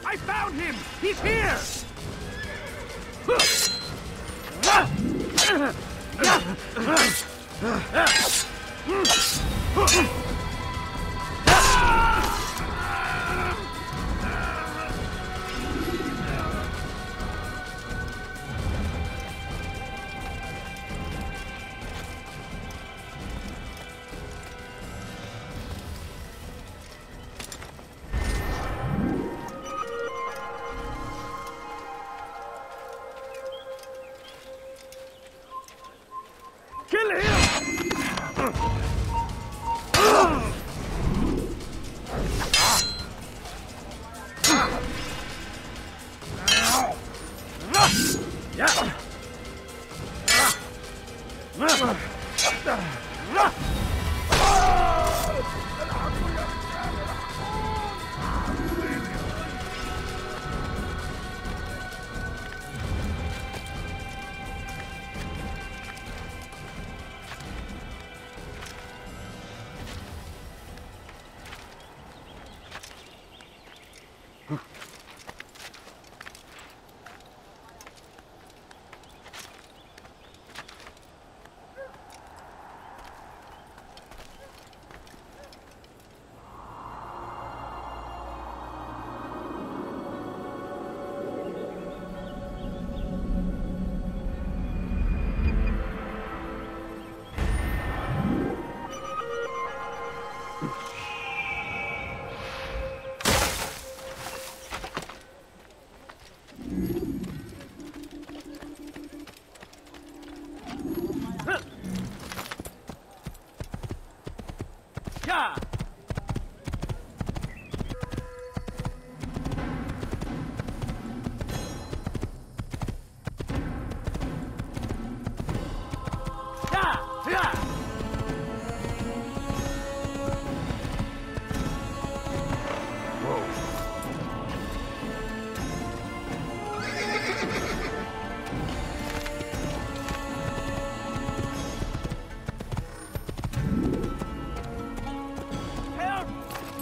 I found him! He's here! Kill him!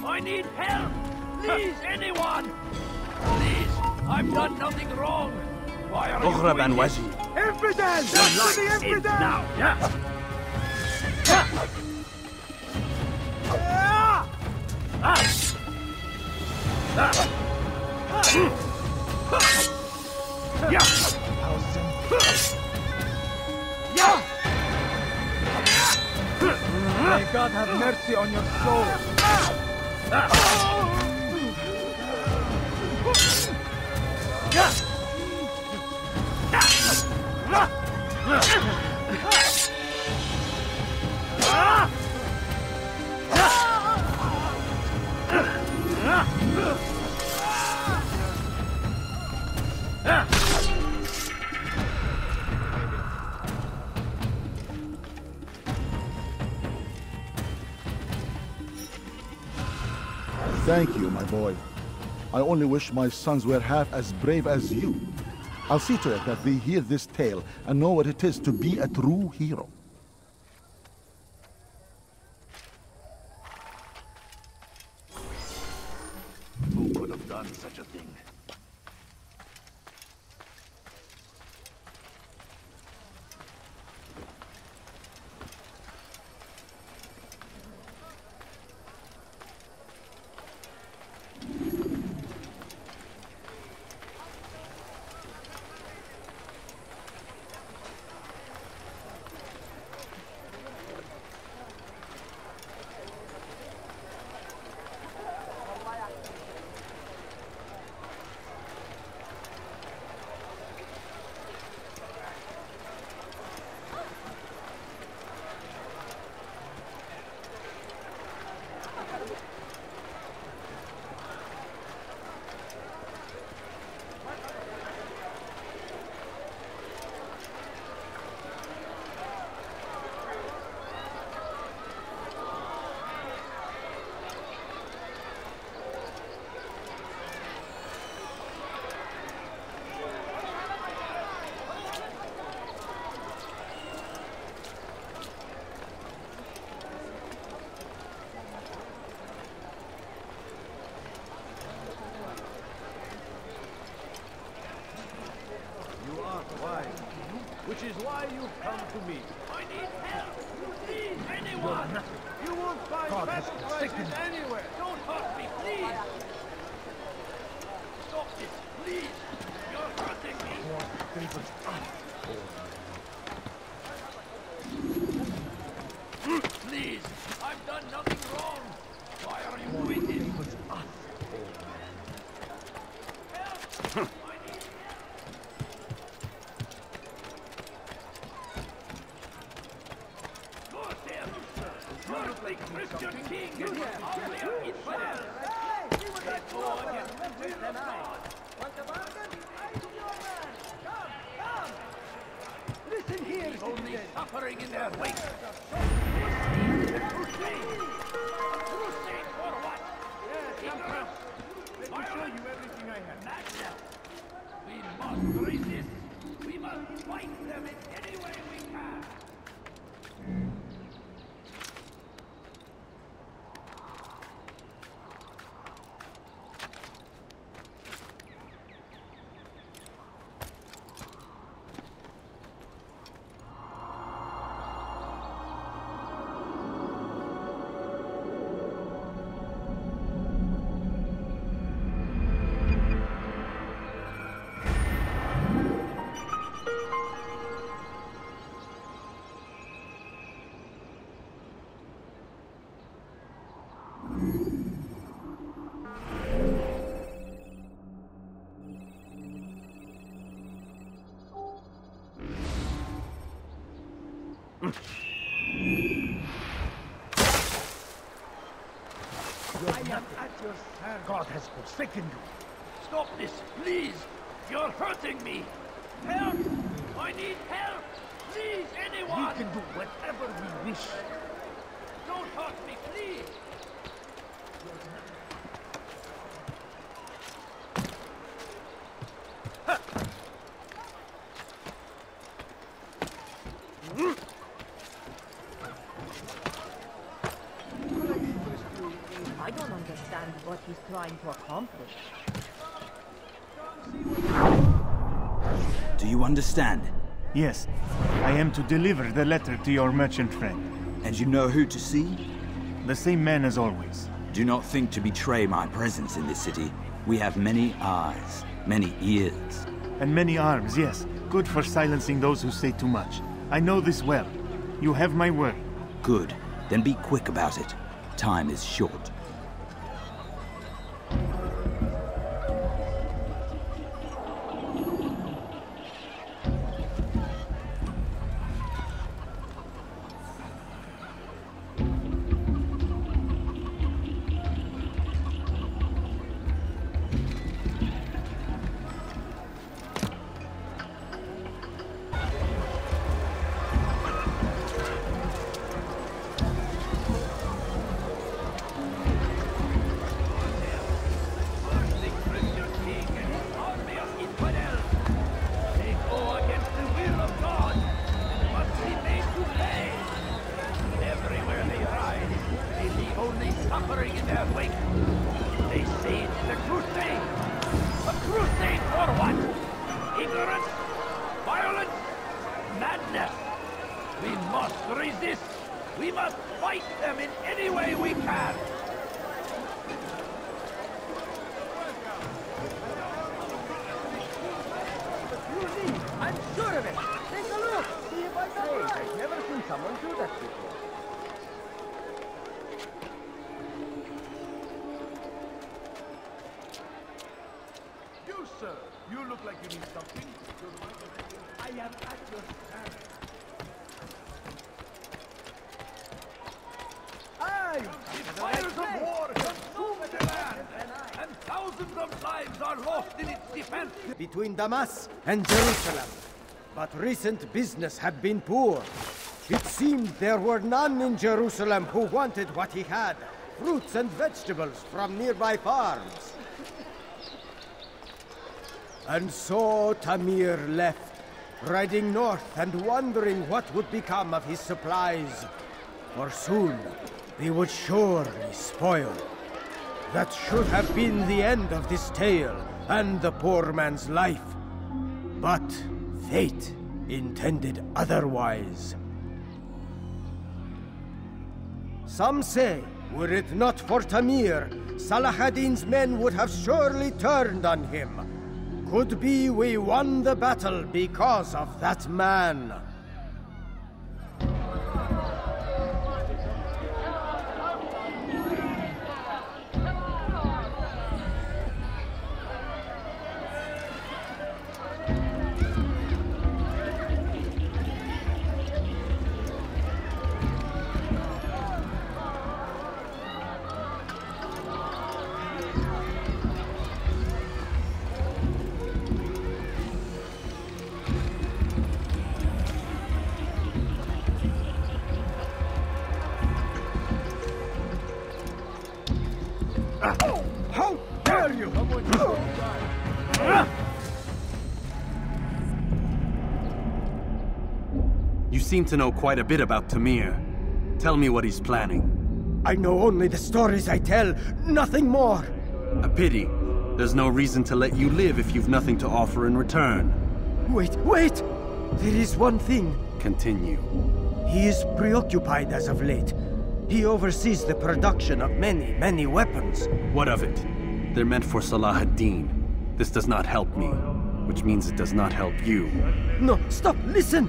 I need help! Please, anyone! Please, I've done nothing wrong! Why are you doing this? Infidel! That's the infidel! Now, yeah! May God have mercy on your soul! Thank you, my boy. I only wish my sons were half as brave as you. I'll see to it that they hear this tale and know what it is to be a true hero. Who could have done such a thing? which is why you've come to me. I need help! Please, anyone! You won't find better prices anywhere. Don't hurt me, please! Stop this, please! You're hurting me! Please! I've done nothing wrong! Why are you waiting? Help! I need help! Go there! You're the Christian king! Altair Israel! Go against the will of God! Want a bargain? I do your man. Come, come. Listen here, Only citizen. suffering in their wake! Crusade! Crusade for what? Ignorance! Let me show you everything I have. Madness! We must resist! We must fight them in any way we can! God has forsaken you. Stop this, please! You're hurting me! Help! I need help! Please, We anyone! can do whatever we wish. Don't hurt me, please! I don't understand what he's trying to accomplish. Do you understand? Yes, I am to deliver the letter to your merchant friend. And you know who to see? The same man as always. Do not think to betray my presence in this city. We have many eyes, many ears. And many arms, yes. Good for silencing those who say too much. I know this well. You have my word. Good. Then be quick about it. Time is short. suffering in their wake. They say it is a crusade. A crusade for what? Ignorance? Violence? Madness? We must resist. We must fight them in any way we can. I'm sure of it. Take a look. See if I can right. I've never seen someone do that before. You, sir. You look like you need something. I am at your service. Aye! The fires of war consume the land, and thousands of lives are lost in its defense. Between Damas and Jerusalem. But recent business had been poor. It seemed there were none in Jerusalem who wanted what he had, fruits and vegetables from nearby farms. And so Tamir left, riding north and wondering what would become of his supplies. For soon, they would surely spoil. That should have been the end of this tale and the poor man's life. But fate intended otherwise. Some say, were it not for Tamir, Salah ad-Din's men would have surely turned on him. Could be we won the battle because of that man. How dare you! You seem to know quite a bit about Tamir. Tell me what he's planning. I know only the stories I tell, nothing more. A pity. There's no reason to let you live if you've nothing to offer in return. Wait! There is one thing. Continue. He is preoccupied as of late. He oversees the production of many weapons. What of it? They're meant for Salah ad-Din. This does not help me, which means it does not help you. No, stop, listen!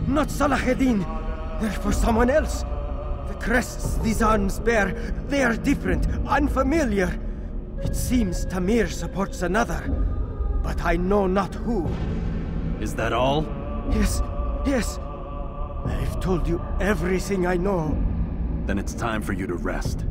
Not Salah ad-Din. They're for someone else. The crests these arms bear, they are different, unfamiliar. It seems Tamir supports another, but I know not who. Is that all? Yes. I've told you everything I know. Then it's time for you to rest.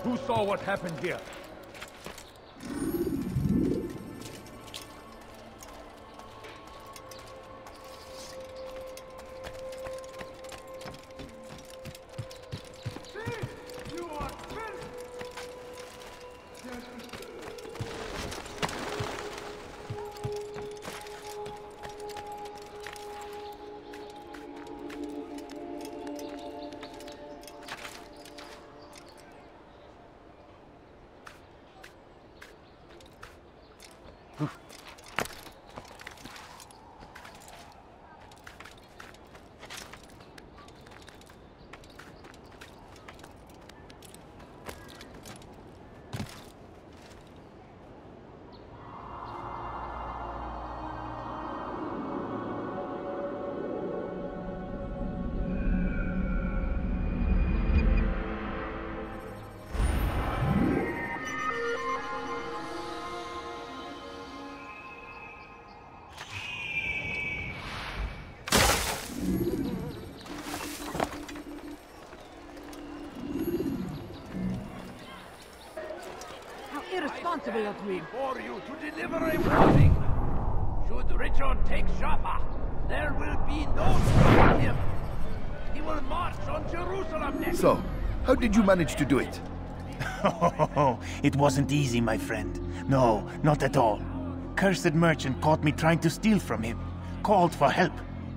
Who saw what happened here? Irresponsible of me. For you to deliver a warning. Should Richard take Jaffa, there will be no stopping him. He will march on Jerusalem next. So, how did you manage to do it? It wasn't easy, my friend. No, not at all. Cursed merchant caught me trying to steal from him. Called for help.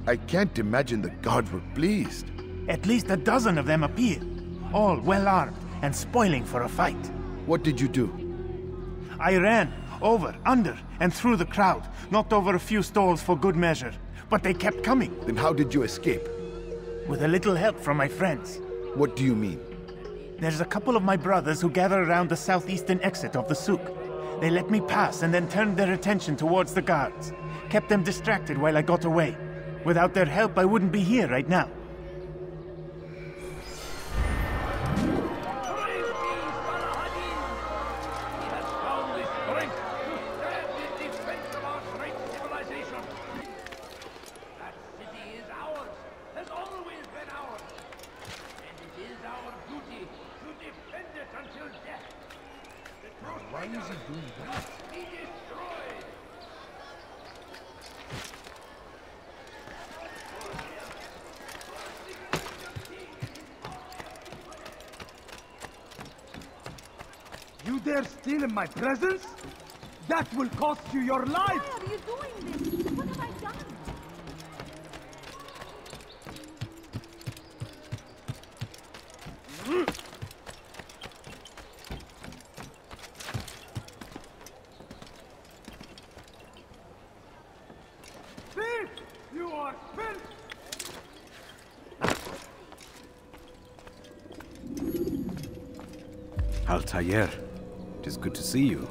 I can't imagine the guards were pleased. At least a dozen of them appeared. All well armed and spoiling for a fight. What did you do? I ran, over, under, and through the crowd, knocked over a few stalls for good measure. But they kept coming. Then how did you escape? With a little help from my friends. What do you mean? There's a couple of my brothers who gather around the southeastern exit of the souk. They let me pass and then turned their attention towards the guards. Kept them distracted while I got away. Without their help, I wouldn't be here right now. Why is he doing that? You dare steal in my presence? That will cost you your life! Why are you doing this? What have I done? are filth! Altair, it is good to see you,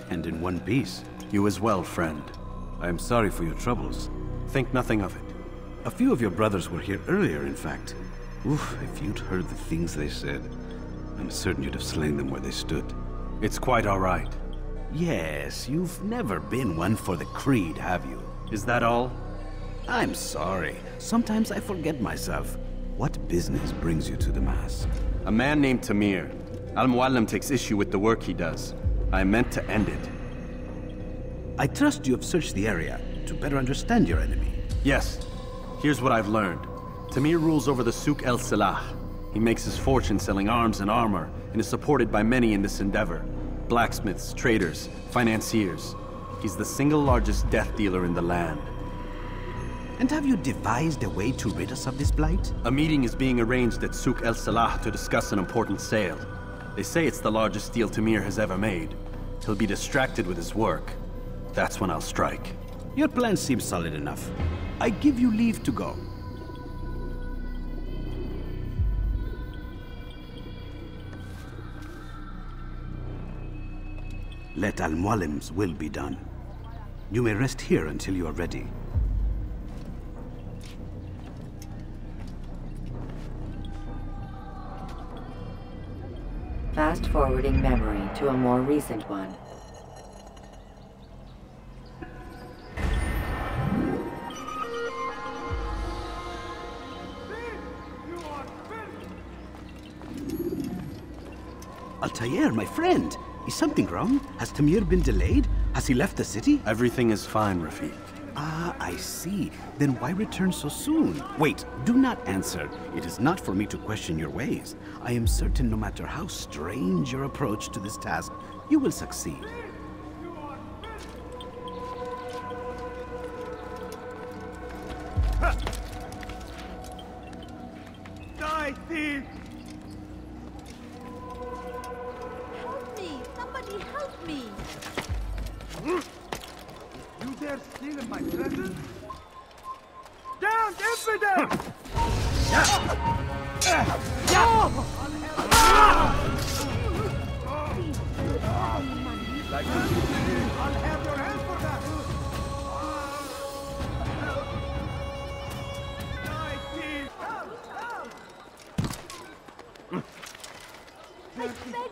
and in one piece. You as well, friend. I am sorry for your troubles. Think nothing of it. A few of your brothers were here earlier, in fact. Oof, if you'd heard the things they said, I'm certain you'd have slain them where they stood. It's quite all right. Yes, you've never been one for the creed, have you? Is that all? I'm sorry. Sometimes I forget myself. What business brings you to the Mass? A man named Tamir. Al-Muallim takes issue with the work he does. I meant to end it. I trust you have searched the area to better understand your enemy. Yes. Here's what I've learned. Tamir rules over the Souk el-Salah. He makes his fortune selling arms and armor, and is supported by many in this endeavor. Blacksmiths, traders, financiers. He's the single largest death dealer in the land. And have you devised a way to rid us of this blight? A meeting is being arranged at Souk el-Salah to discuss an important sale. They say it's the largest deal Tamir has ever made. He'll be distracted with his work. That's when I'll strike. Your plan seems solid enough. I give you leave to go. Let Al-Muallim's will be done. You may rest here until you are ready. Fast-forwarding memory to a more recent one. Altair, my friend! Is something wrong? Has Tamir been delayed? Has he left the city? Everything is fine, Rafiq. Ah, I see. Then why return so soon? Wait, do not answer. It is not for me to question your ways. I am certain no matter how strange your approach to this task, you will succeed. Die, thief! Help me! Somebody help me! You dare steal in my presence? Down, infidel! Like I'll have your hand for that! Die, thief!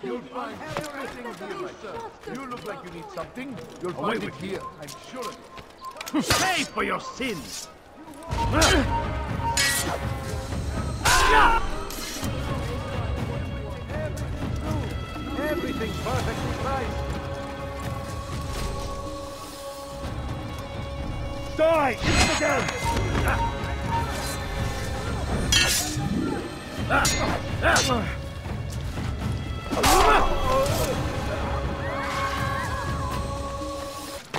You'll find everything here, my son. You look like you need something. You'll find it here. I'm sure of it. Pay for your sins! Everything perfectly priced. Die! Infidel!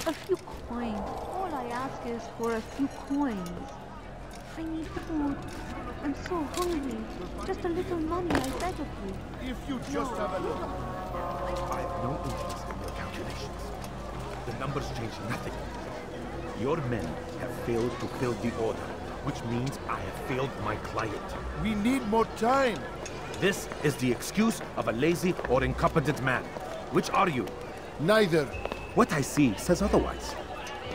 A few coins. All I ask is for a few coins. I need food. I'm so hungry. Just a little money, I beg of you. If you just have a look. I have no interest in your calculations. The numbers change nothing. Your men have failed to fill the order, which means I have failed my client. We need more time. This is the excuse of a lazy or incompetent man. Which are you? Neither. What I see says otherwise.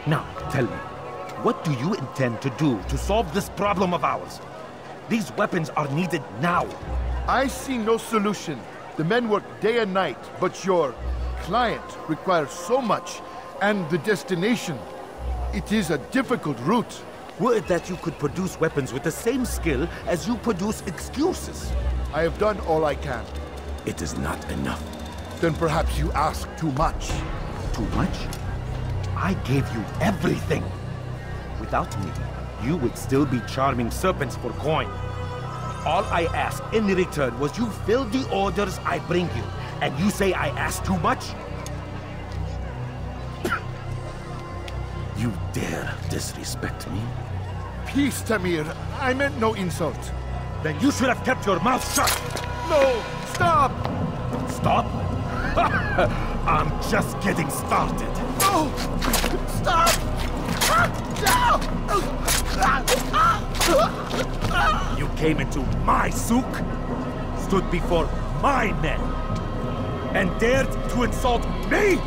Now, tell me, what do you intend to do to solve this problem of ours? These weapons are needed now. I see no solution. The men work day and night, but your client requires so much, and the destination. It is a difficult route. Would that you could produce weapons with the same skill as you produce excuses. I have done all I can. It is not enough. Then perhaps you ask too much. Too much? I gave you everything. Without me, you would still be charming serpents for coin. All I ask in return was you fill the orders I bring you, and you say I ask too much? You dare disrespect me? Peace, Tamir. I meant no insult. Then you should have kept your mouth shut! No! Stop! Stop? I'm just getting started. No! Stop! No! came into my souk, stood before my men, and dared to insult me?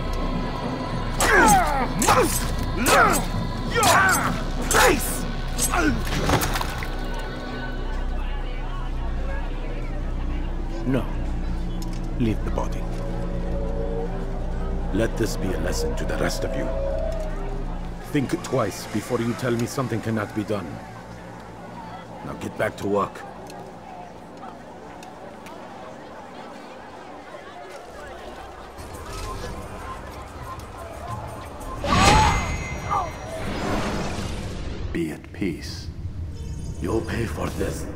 Must learn your place! No. Leave the body. Let this be a lesson to the rest of you. Think twice before you tell me something cannot be done. Now get back to work. Be at peace. You'll pay for this.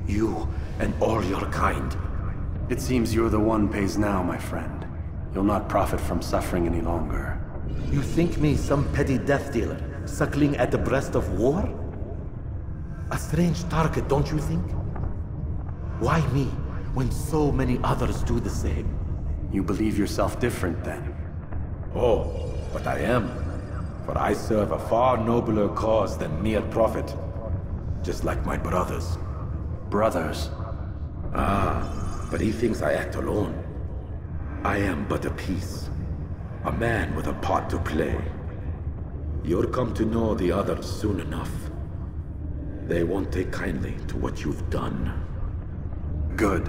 You and all your kind. It seems you're the one pays now, my friend. You'll not profit from suffering any longer. You think me some petty death dealer, suckling at the breast of war? A strange target, don't you think? Why me, when so many others do the same? You believe yourself different, then? Oh, but I am. For I serve a far nobler cause than mere profit. Just like my brothers. Brothers? Ah, but he thinks I act alone. I am but a piece. A man with a part to play. You'll come to know the others soon enough. They won't take kindly to what you've done. Good.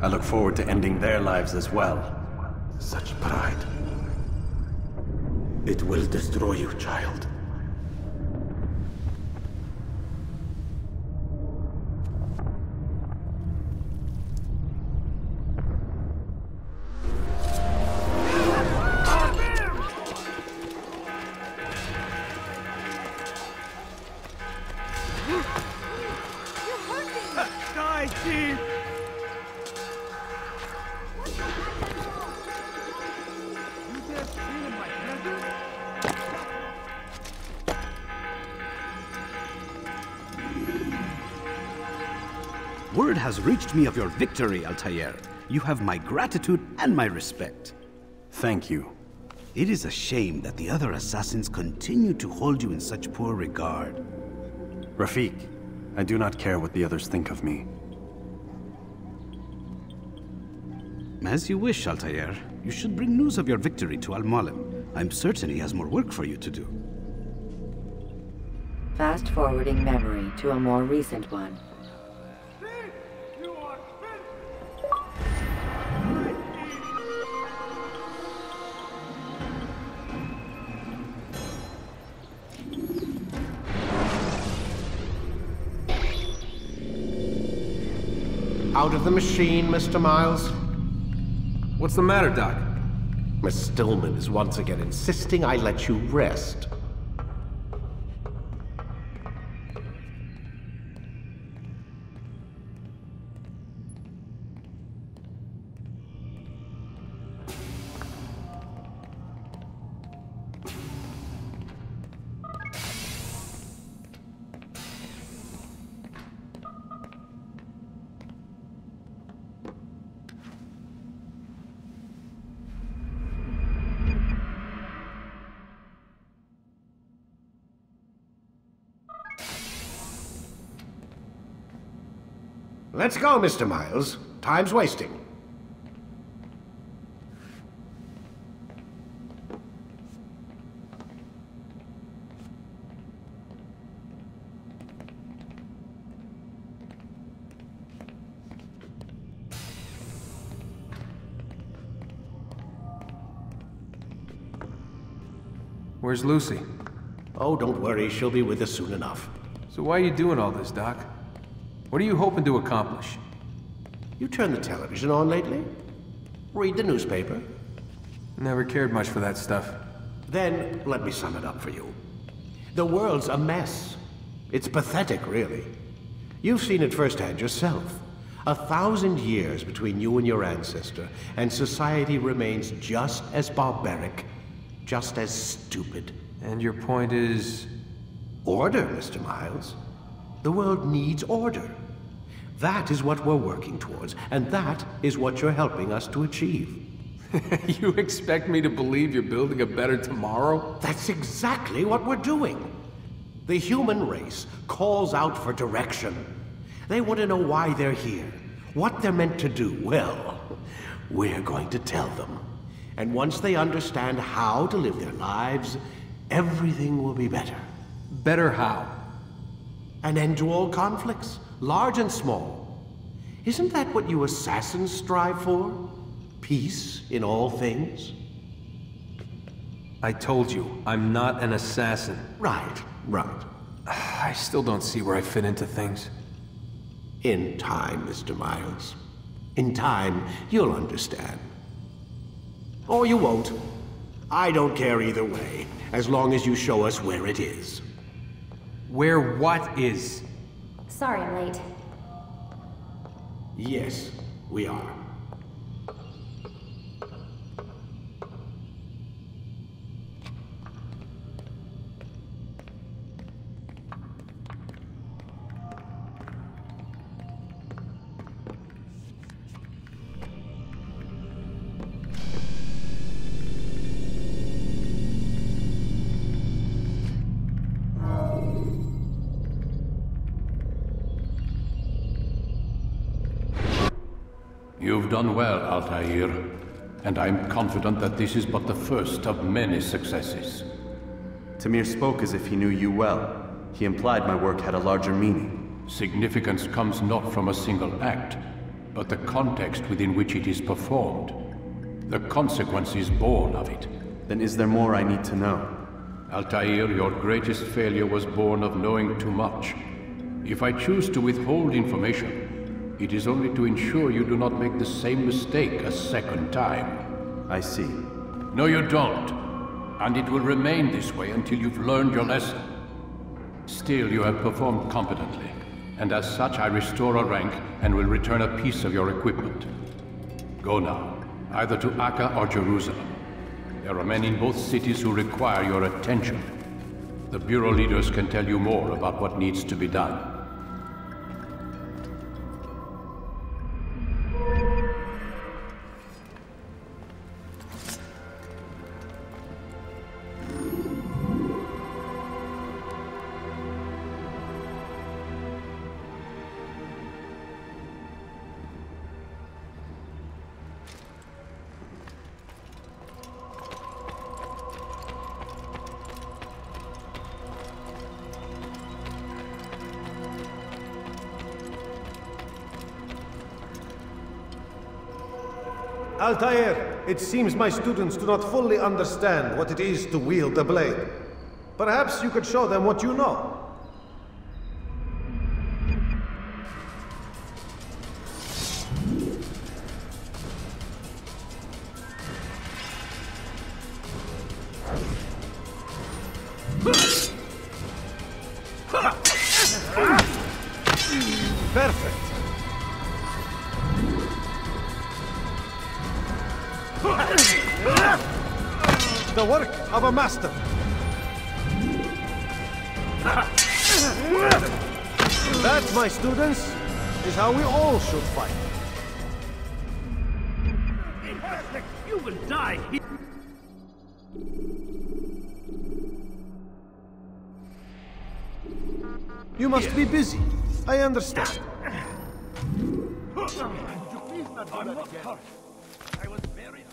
I look forward to ending their lives as well. Such pride. It will destroy you, child. Word has reached me of your victory, Altair. You have my gratitude and my respect. Thank you. It is a shame that the other assassins continue to hold you in such poor regard. Rafik, I do not care what the others think of me. As you wish, Altair. You should bring news of your victory to Al-Mualim. I'm certain he has more work for you to do. Fast-forwarding memory to a more recent one. Out of the machine, Mr. Miles? What's the matter, Doc? Miss Stillman is once again insisting I let you rest. Let's go, Mr. Miles. Time's wasting. Where's Lucy? Oh, don't worry. She'll be with us soon enough. So why are you doing all this, Doc? What are you hoping to accomplish? You turned the television on lately? Read the newspaper? Never cared much for that stuff. Then, let me sum it up for you. The world's a mess. It's pathetic, really. You've seen it firsthand yourself. 1,000 years between you and your ancestor, and society remains just as barbaric, just as stupid. And your point is? Order, Mr. Miles. The world needs order. That is what we're working towards, and that is what you're helping us to achieve. You expect me to believe you're building a better tomorrow? That's exactly what we're doing. The human race calls out for direction. They want to know why they're here, what they're meant to do. Well, we're going to tell them. And once they understand how to live their lives, everything will be better. Better how? An end to all conflicts, large and small. Isn't that what you assassins strive for? Peace in all things? I told you, I'm not an assassin. Right. I still don't see where I fit into things. In time, Mr. Miles. In time, you'll understand. Or you won't. I don't care either way, as long as you show us where it is. Where what is? Sorry I'm late. Yes, we are. You've done well, Altair, and I'm confident that this is but the first of many successes. Tamir spoke as if he knew you well. He implied my work had a larger meaning. Significance comes not from a single act, but the context within which it is performed. The consequences born of it. Then is there more I need to know? Altair, your greatest failure was born of knowing too much. If I choose to withhold information, it is only to ensure you do not make the same mistake a second time. I see. No, you don't. And it will remain this way until you've learned your lesson. Still, you have performed competently, and as such I restore a rank and will return a piece of your equipment. Go now, either to Akka or Jerusalem. There are men in both cities who require your attention. The Bureau leaders can tell you more about what needs to be done. Altair, it seems my students do not fully understand what it is to wield a blade. Perhaps you could show them what you know. Perfect. The work of a master. That, my students, is how we all should fight. You will die here. You must be busy. I understand. Could you please not do that again? I was very...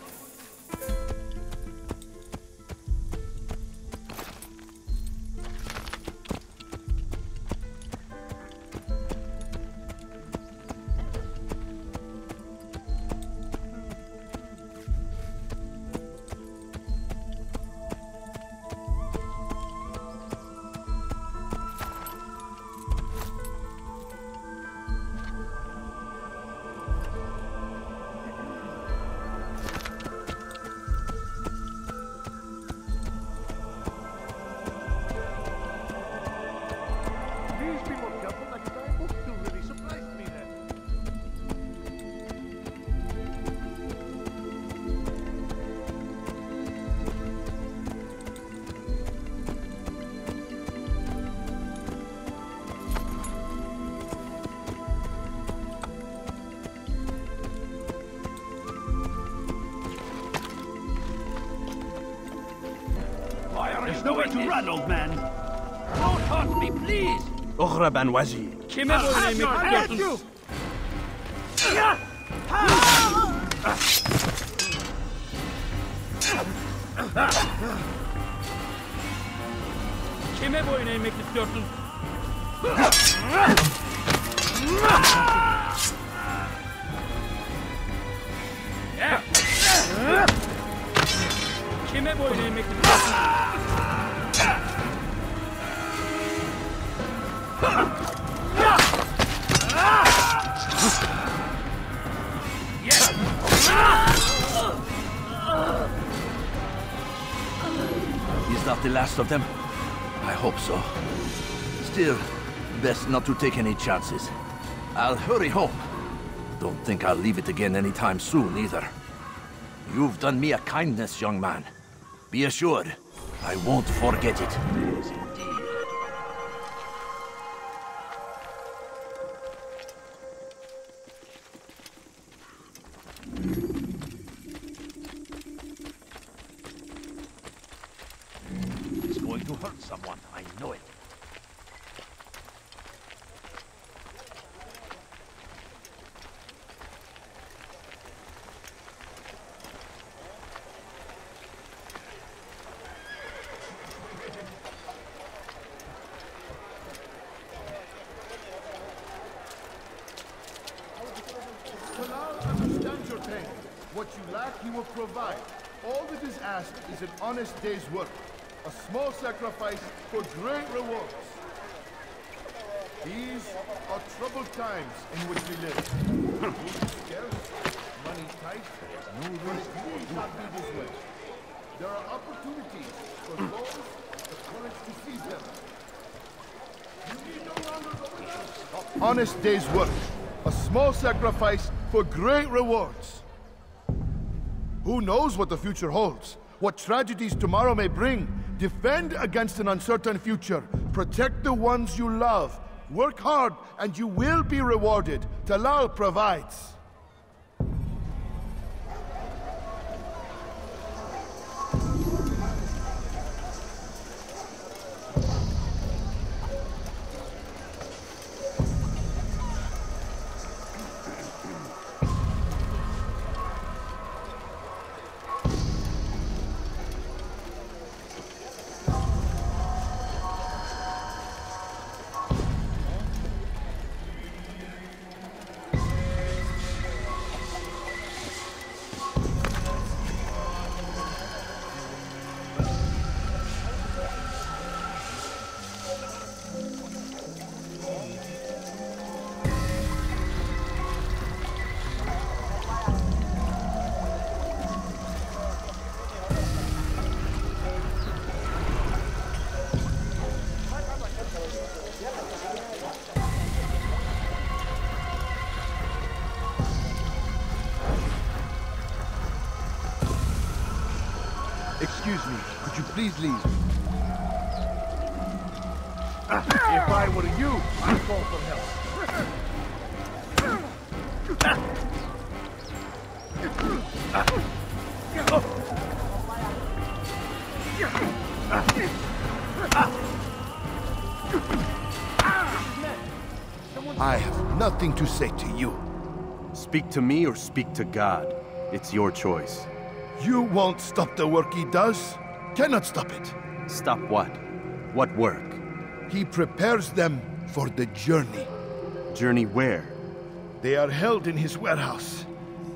There's nowhere to run, old man. Don't hurt me, please! Ughraban Waji. Kime boyuna emekliyorsun? Kime boyun eğmek istiyorsun? Kime boyun eğmek istiyorsun? Is that the last of them? I hope so. Still, best not to take any chances. I'll hurry home. Don't think I'll leave it again anytime soon, either. You've done me a kindness, young man. Be assured, I won't forget it. It's going to hurt someone, I know it. What you lack, he will provide. All that is asked is an honest day's work. A small sacrifice for great rewards. These are troubled times in which we live. Food is scarce, money tight, no risk. It not be this way. There are opportunities for those with the courage to seize them. You need no longer go. Honest day's work. A small sacrifice for great rewards. Who knows what the future holds? What tragedies tomorrow may bring? Defend against an uncertain future. Protect the ones you love. Work hard and you will be rewarded. Talal provides. Excuse me, could you please leave? If I were you, I'd call for help. I have nothing to say to you. Speak to me or speak to God. It's your choice. You won't stop the work he does. Cannot stop it. Stop what? What work? He prepares them for the journey. Journey where? They are held in his warehouse.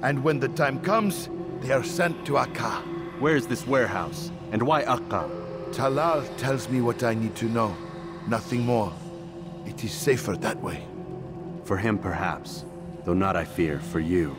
And when the time comes, they are sent to Akka. Where's this warehouse? And why Akka? Talal tells me what I need to know. Nothing more. It is safer that way. For him, perhaps. Though not, I fear, for you.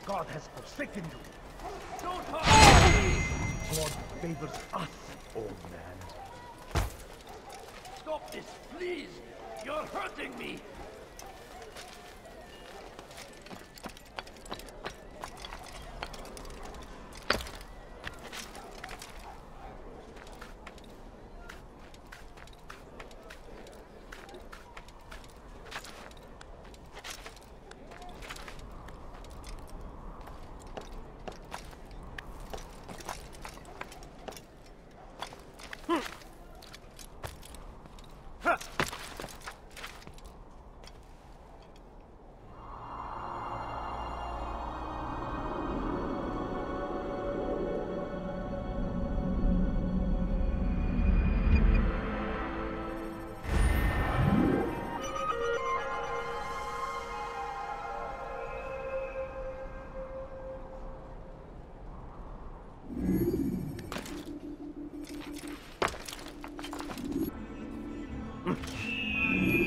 God has forsaken you. Don't hurt me! God favors us, old man. Stop this, please! You're hurting me!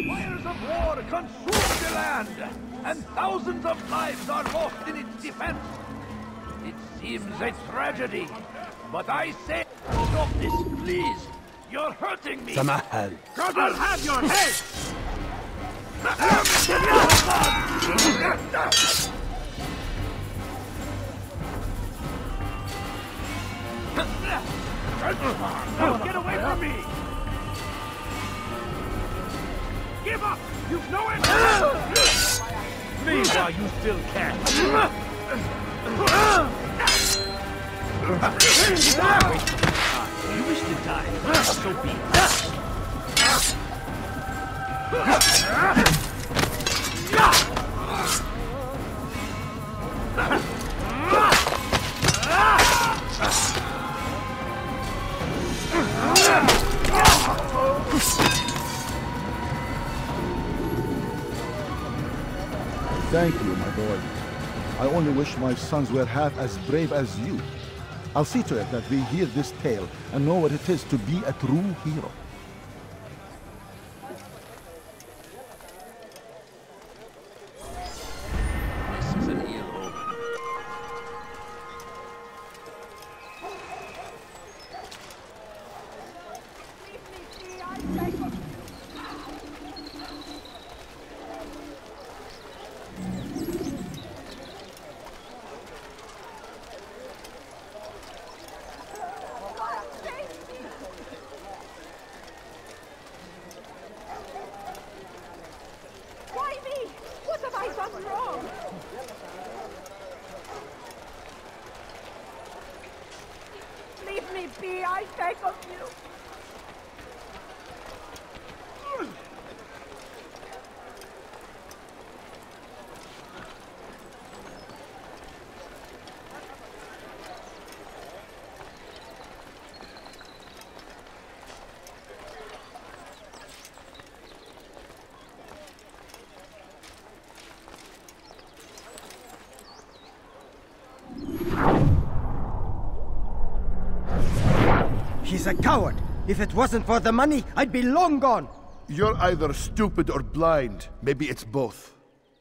Fires of war consume the land, and thousands of lives are lost in its defense. It seems a tragedy, but I say, stop this, please. You're hurting me. Samahal. I'll have your head. Get away from me! Give up! You've no answer! Flee while you still can. You wish to die, so be it. Thank you, my boy. I only wish my sons were half as brave as you. I'll see to it that they hear this tale and know what it is to be a true hero. This is an ill omen. Why me? What have I done wrong? Leave me be, I beg of you. He's a coward. If it wasn't for the money, I'd be long gone. You're either stupid or blind. Maybe it's both.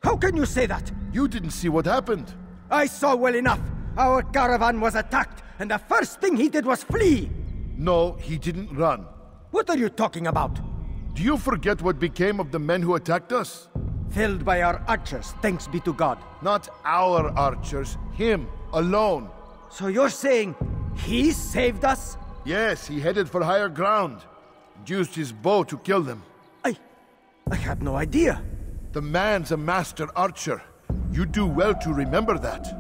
How can you say that? You didn't see what happened. I saw well enough. Our caravan was attacked, and the first thing he did was flee. No, he didn't run. What are you talking about? Do you forget what became of the men who attacked us? Felled by our archers, thanks be to God. Not our archers, him, alone. So you're saying he saved us? Yes, he headed for higher ground. Used his bow to kill them. I had no idea. The man's a master archer. You do well to remember that.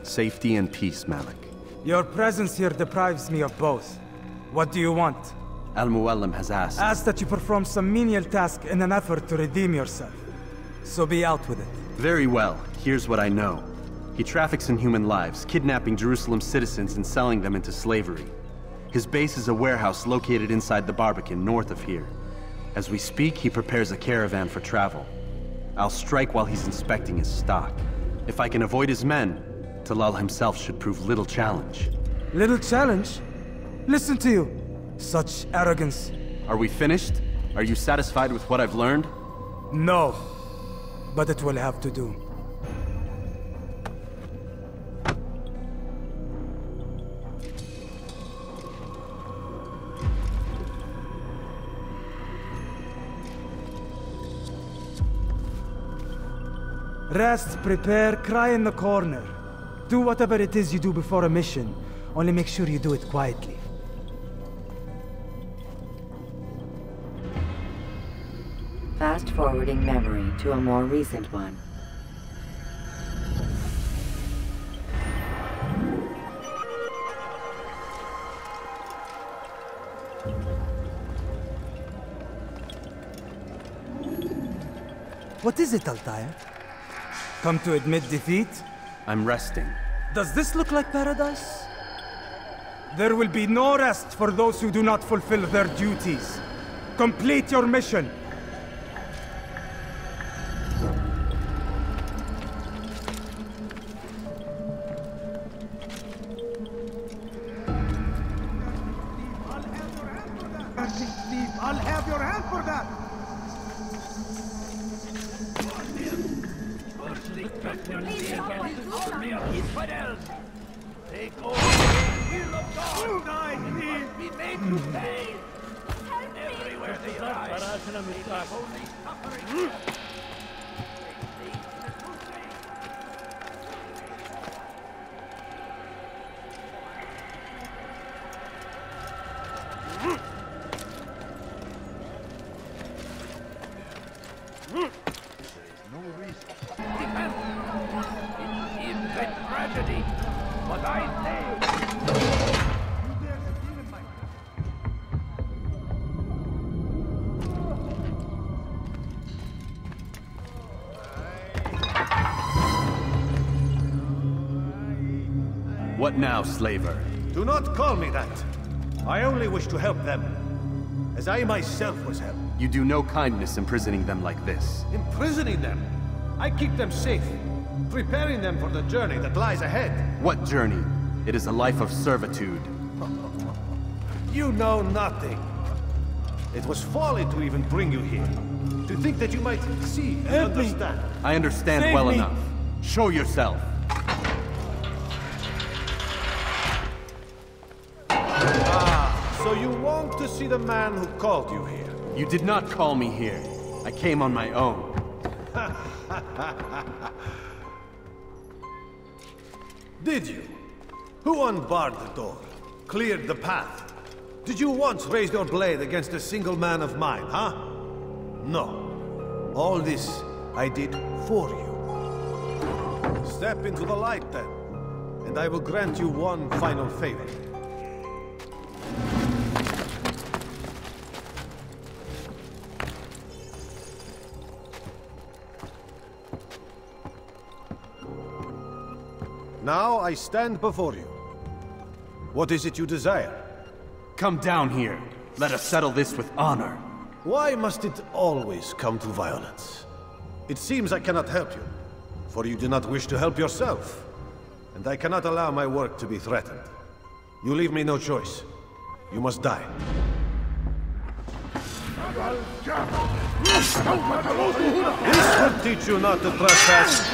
Safety and peace, Malik. Your presence here deprives me of both. What do you want? Al-Muallim has asked. Asked that you perform some menial task in an effort to redeem yourself. So be out with it. Very well. Here's what I know. He traffics in human lives, kidnapping Jerusalem citizens and selling them into slavery. His base is a warehouse located inside the Barbican, north of here. As we speak, he prepares a caravan for travel. I'll strike while he's inspecting his stock. If I can avoid his men, Talal himself should prove little challenge. Little challenge? Listen to you. Such arrogance. Are we finished? Are you satisfied with what I've learned? No. But it will have to do. Rest, prepare, cry in the corner. Do whatever it is you do before a mission. Only make sure you do it quietly. Fast-forwarding memory to a more recent one. What is it, Altair? Come to admit defeat? I'm resting. Does this look like paradise? There will be no rest for those who do not fulfill their duties. Complete your mission. I'll have your hand for that! Take over the will of God! Must be made to pay! Everywhere they rise, only suffering. Tragedy, but I say. What now, slaver? Do not call me that. I only wish to help them, as I myself was helped. You do no kindness imprisoning them like this. Imprisoning them? I keep them safe, preparing them for the journey that lies ahead. What journey? It is a life of servitude. You know nothing. It was folly to even bring you here. To think that you might see and understand. I understand Save well me. enough. Show yourself. So you want to see the man who called you here? You did not call me here. I came on my own. Did you? Who unbarred the door? Cleared the path? Did you once raise your blade against a single man of mine, huh? No. All this I did for you. Step into the light then, and I will grant you one final favor. Now I stand before you. What is it you desire? Come down here. Let us settle this with honor. Why must it always come to violence? It seems I cannot help you, for you do not wish to help yourself. And I cannot allow my work to be threatened. You leave me no choice. You must die. This will teach you not to trespass.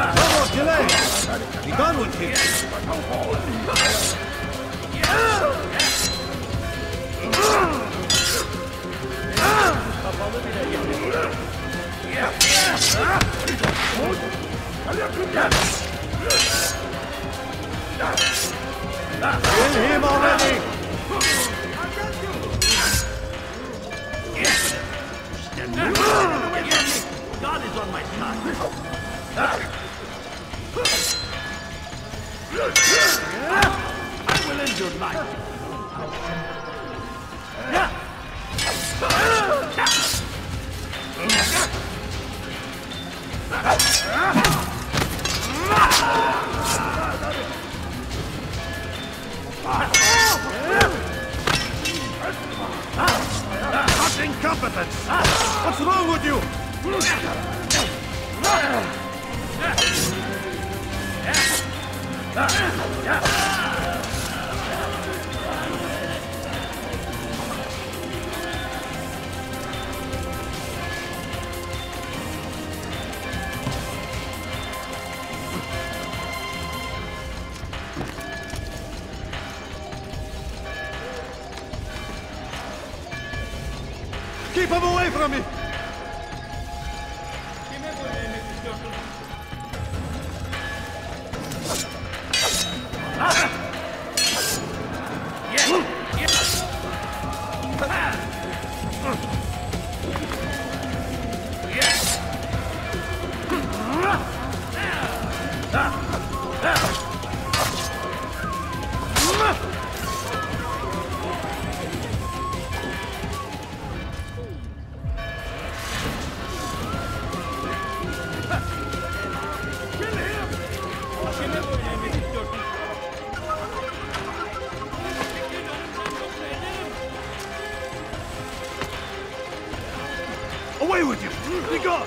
No more delay! Be done with him! Kill him already! God is on my side. I will end your life. What incompetence! What's wrong with you? Keep him away from me! Away with you! Be gone!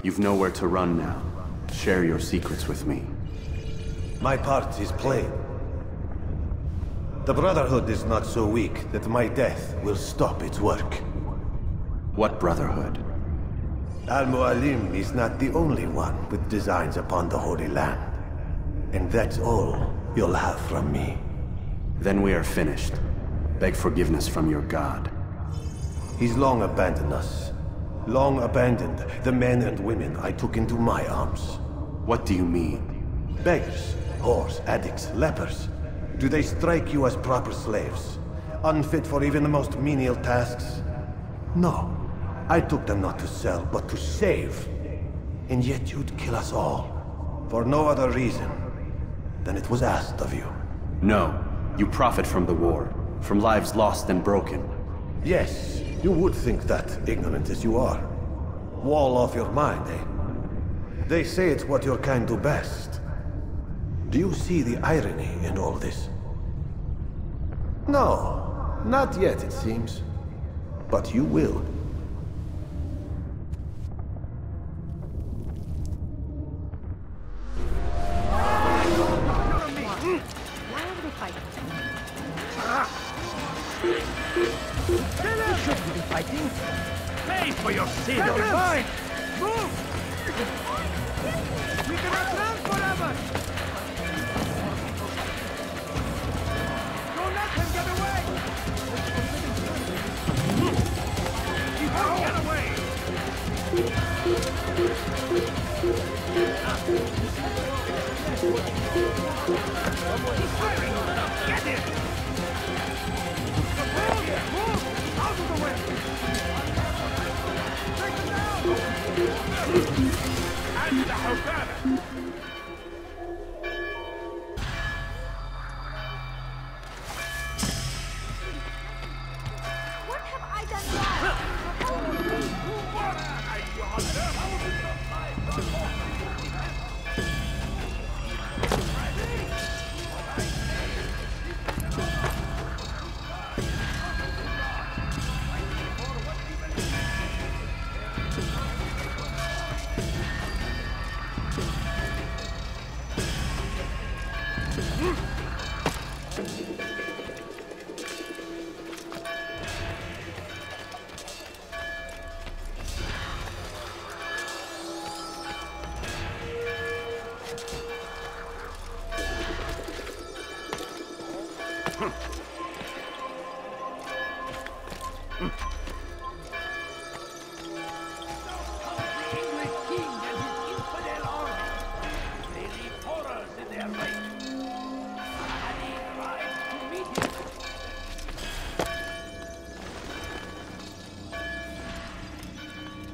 You've nowhere to run now. Share your secrets with me. My part is plain. The Brotherhood is not so weak that my death will stop its work. What Brotherhood? Al-Mu'alim is not the only one with designs upon the Holy Land. And that's all you'll have from me. Then we are finished. Beg forgiveness from your god. He's long abandoned us. Long abandoned the men and women I took into my arms. What do you mean? Beggars, whores, addicts, lepers. Do they strike you as proper slaves? Unfit for even the most menial tasks? No. I took them not to sell, but to save. And yet you'd kill us all. For no other reason than it was asked of you. No. You profit from the war. From lives lost and broken. Yes, you would think that, ignorant as you are. Wall off your mind, eh? They say it's what your kind do best. Do you see the irony in all this? No, not yet, it seems. But you will. Pay for your sin! Fine! Move! We cannot live forever! Don't let him get away! He won't get away! He's firing stuff! Get him! Move! Out of the way! Take him down! And the Havana! What have I done wrong?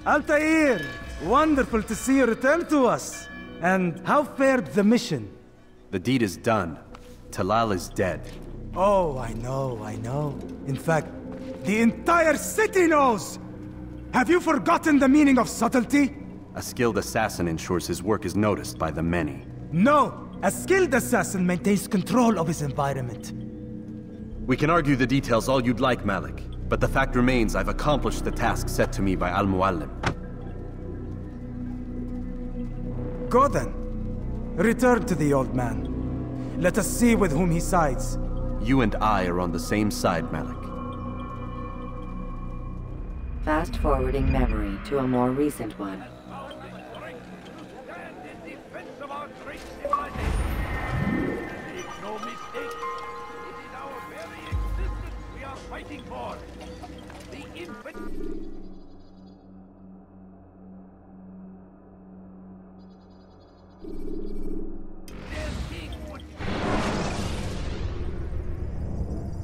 Altair! Wonderful to see you return to us. And how fared the mission? The deed is done. Talal is dead. Oh, I know. In fact, the entire city knows! Have you forgotten the meaning of subtlety? A skilled assassin ensures his work is noticed by the many. No! A skilled assassin maintains control of his environment. We can argue the details all you'd like, Malik. But the fact remains I've accomplished the task set to me by Al-Muallim. Go then. Return to the old man. Let us see with whom he sides. You and I are on the same side, Malik. Fast-forwarding memory to a more recent one. Make no mistake. It is our very existence we are fighting for. The infant...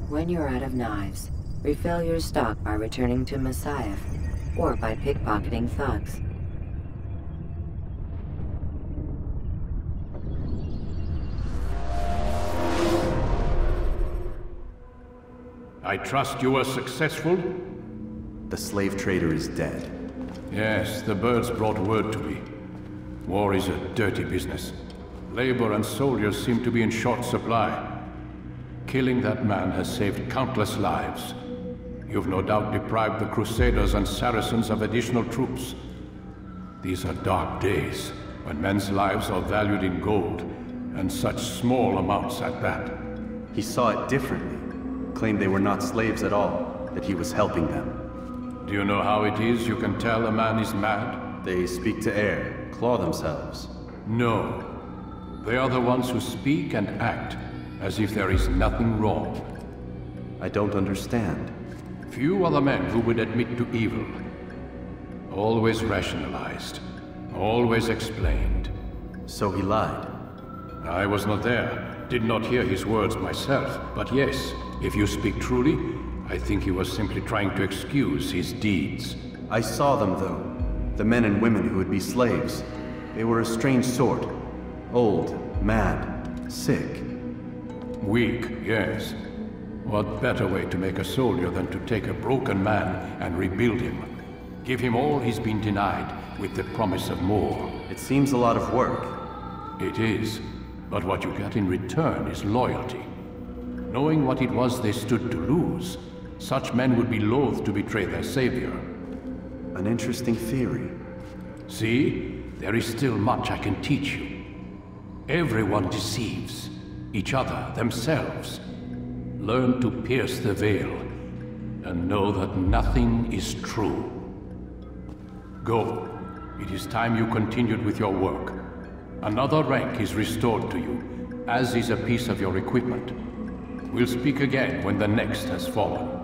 When you're out of knives, refill your stock by returning to Messiah, or by pickpocketing thugs. I trust you were successful? The slave trader is dead. Yes, the birds brought word to me. War is a dirty business. Labor and soldiers seem to be in short supply. Killing that man has saved countless lives. You've no doubt deprived the Crusaders and Saracens of additional troops. These are dark days, when men's lives are valued in gold, and such small amounts at that. He saw it differently. Claimed they were not slaves at all, that he was helping them. Do you know how it is you can tell a man is mad? They speak to air, claw themselves. No. They are the ones who speak and act as if there is nothing wrong. I don't understand. Few are the men who would admit to evil. Always rationalized. Always explained. So he lied? I was not there. Did not hear his words myself. But yes, if you speak truly, I think he was simply trying to excuse his deeds. I saw them, though. The men and women who would be slaves. They were a strange sort. Old, mad, sick. Weak, yes. What better way to make a soldier than to take a broken man and rebuild him? Give him all he's been denied, with the promise of more. It seems a lot of work. It is. But what you get in return is loyalty. Knowing what it was they stood to lose, such men would be loath to betray their savior. An interesting theory. See? There is still much I can teach you. Everyone deceives. Each other, themselves. Learn to pierce the veil, and know that nothing is true. Go. It is time you continued with your work. Another rank is restored to you, as is a piece of your equipment. We'll speak again when the next has fallen.